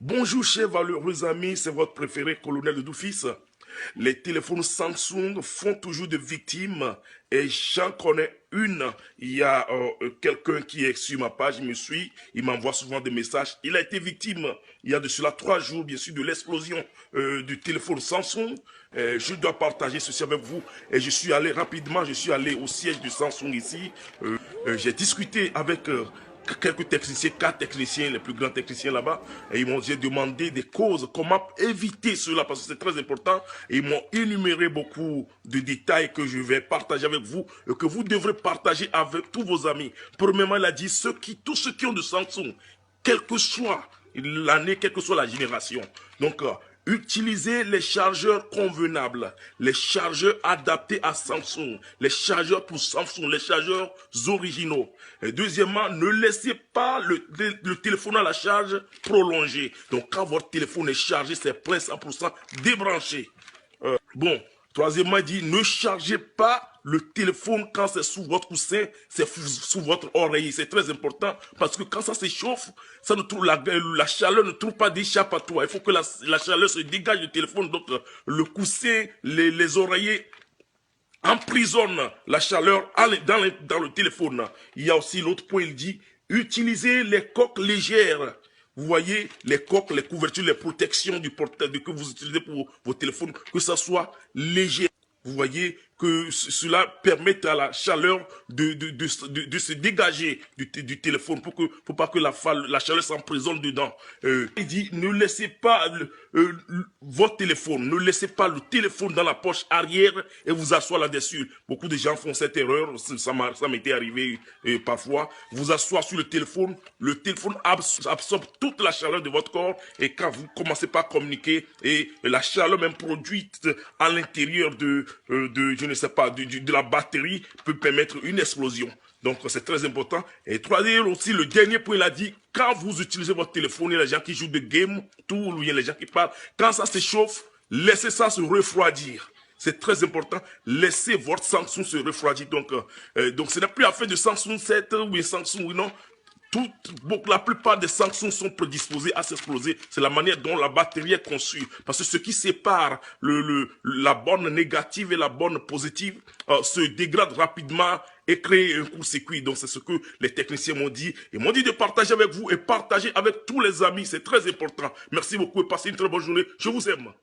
Bonjour chers valeureux amis, c'est votre préféré colonel de Doufis. Les téléphones Samsung font toujours des victimes et j'en connais une. Il y a quelqu'un qui est sur ma page, il me suit, il m'envoie souvent des messages. Il a été victime il y a de cela 3 jours, bien sûr, de l'explosion du téléphone Samsung. Je dois partager ceci avec vous et je suis allé rapidement, je suis allé au siège de Samsung ici. J'ai discuté avec quelques techniciens, 4 techniciens, les plus grands techniciens là-bas, et j'ai demandé des causes, comment éviter cela, parce que c'est très important, et ils m'ont énuméré beaucoup de détails que je vais partager avec vous, et que vous devrez partager avec tous vos amis. Premièrement, il a dit, tous ceux qui ont de Samsung, quelle que soit l'année, quelle que soit la génération, donc utilisez les chargeurs convenables, les chargeurs adaptés à Samsung, les chargeurs pour Samsung, les chargeurs originaux. Et deuxièmement, ne laissez pas le téléphone à la charge prolongée. Donc quand votre téléphone est chargé, c'est plein 100%, débranchez. Bon, troisièmement, il dit, ne chargez pas le téléphone quand c'est sous votre coussin, c'est sous votre oreille. C'est très important parce que quand ça s'échauffe, ça ne trouve la chaleur ne trouve pas d'échappatoire. Il faut que la chaleur se dégage du téléphone. Donc, le coussin, les oreillers emprisonnent la chaleur dans le téléphone. Il y a aussi l'autre point, il dit, utilisez les coques légères. Vous voyez, les coques, les couvertures, les protections du portable que vous utilisez pour vos téléphones, que ça soit léger. Vous voyez que cela permet à la chaleur de se dégager du téléphone pour pas que la chaleur s'emprisonne dedans. Il dit, ne laissez pas votre téléphone, ne laissez pas le téléphone dans la poche arrière et vous asseoir là-dessus. Beaucoup de gens font cette erreur, ça m'était arrivé parfois. Vous asseoir sur le téléphone absorbe toute la chaleur de votre corps et quand vous commencez pas à communiquer et la chaleur même produite à l'intérieur je ne sais pas, de la batterie peut permettre une explosion. Donc, c'est très important. Et troisième aussi, le dernier point, il a dit, quand vous utilisez votre téléphone, il y a les gens qui jouent de game, il y a les gens qui parlent, quand ça s'échauffe, laissez ça se refroidir. C'est très important. Laissez votre Samsung se refroidir. Donc ce n'est plus affaire de Samsung 7 ou Samsung, non. La plupart des Samsung sont prédisposés à s'exploser. C'est la manière dont la batterie est conçue. Parce que ce qui sépare la borne négative et la borne positive se dégrade rapidement et crée un court-circuit. Donc c'est ce que les techniciens m'ont dit. Ils m'ont dit de partager avec vous et partager avec tous les amis. C'est très important. Merci beaucoup et passez une très bonne journée. Je vous aime.